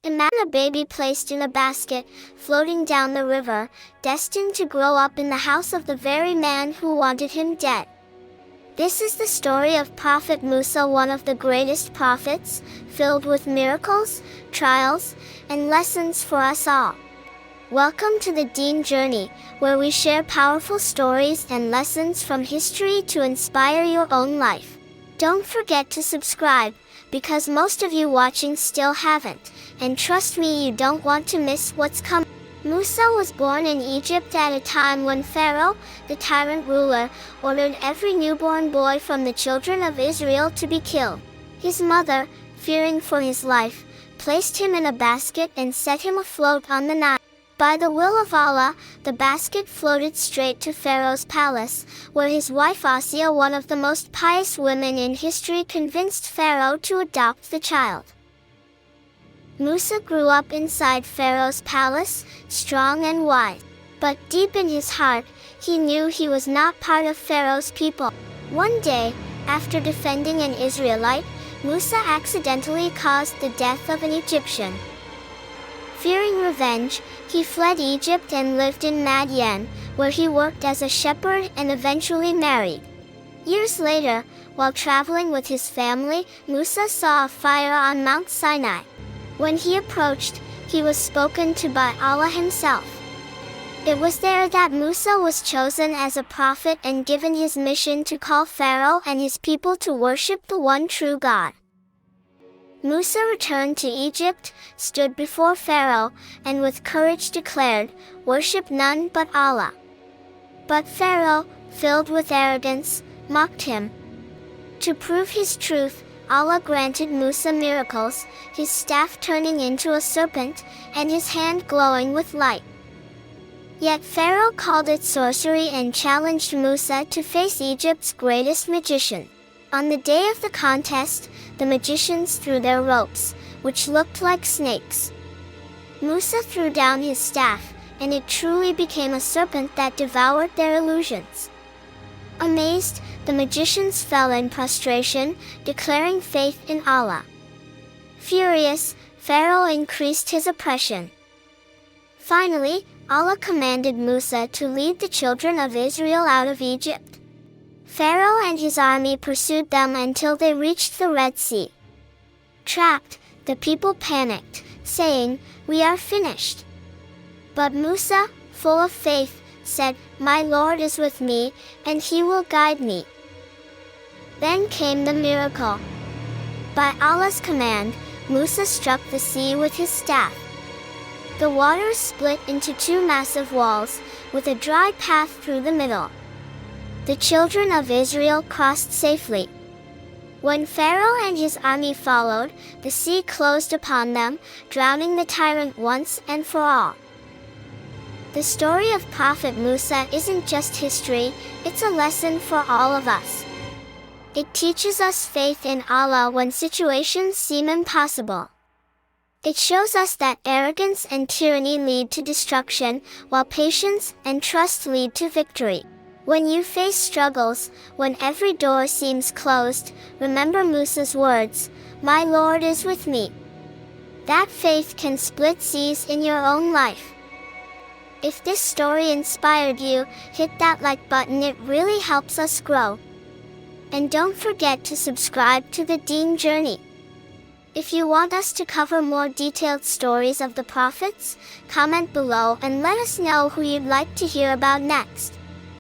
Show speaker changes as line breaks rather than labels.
Imagine a baby placed in a basket, floating down the river, destined to grow up in the house of the very man who wanted him dead. This is the story of Prophet Musa, one of the greatest prophets, filled with miracles, trials, and lessons for us all. Welcome to the Deen Journey, where we share powerful stories and lessons from history to inspire your own life. Don't forget to subscribe, because most of you watching still haven't, and trust me, you don't want to miss what's coming. Musa was born in Egypt at a time when Pharaoh, the tyrant ruler, ordered every newborn boy from the children of Israel to be killed. His mother, fearing for his life, placed him in a basket and set him afloat on the Nile. By the will of Allah, the basket floated straight to Pharaoh's palace, where his wife Asiya, one of the most pious women in history, convinced Pharaoh to adopt the child. Musa grew up inside Pharaoh's palace, strong and wise. But deep in his heart, he knew he was not part of Pharaoh's people. One day, after defending an Israelite, Musa accidentally caused the death of an Egyptian. Fearing revenge, he fled Egypt and lived in Madian, where he worked as a shepherd and eventually married. Years later, while traveling with his family, Musa saw a fire on Mount Sinai. When he approached, he was spoken to by Allah himself. It was there that Musa was chosen as a prophet and given his mission to call Pharaoh and his people to worship the one true God. Musa returned to Egypt, stood before Pharaoh, and with courage declared, "Worship none but Allah." But Pharaoh, filled with arrogance, mocked him. To prove his truth, Allah granted Musa miracles, his staff turning into a serpent, and his hand glowing with light. Yet Pharaoh called it sorcery and challenged Musa to face Egypt's greatest magician. On the day of the contest, the magicians threw their ropes, which looked like snakes. Musa threw down his staff, and it truly became a serpent that devoured their illusions. Amazed, the magicians fell in prostration, declaring faith in Allah. Furious, Pharaoh increased his oppression. Finally, Allah commanded Musa to lead the children of Israel out of Egypt. Pharaoh and his army pursued them until they reached the Red Sea. Trapped, the people panicked, saying, "We are finished." But Musa, full of faith, said, "My Lord is with me, and he will guide me." Then came the miracle. By Allah's command, Musa struck the sea with his staff. The waters split into two massive walls, with a dry path through the middle. The children of Israel crossed safely. When Pharaoh and his army followed, the sea closed upon them, drowning the tyrant once and for all. The story of Prophet Musa isn't just history, it's a lesson for all of us. It teaches us faith in Allah when situations seem impossible. It shows us that arrogance and tyranny lead to destruction, while patience and trust lead to victory. When you face struggles, when every door seems closed, remember Musa's words, "My Lord is with me." That faith can split seas in your own life. If this story inspired you, hit that like button, it really helps us grow. And don't forget to subscribe to the Deen Journey. If you want us to cover more detailed stories of the prophets, comment below and let us know who you'd like to hear about next.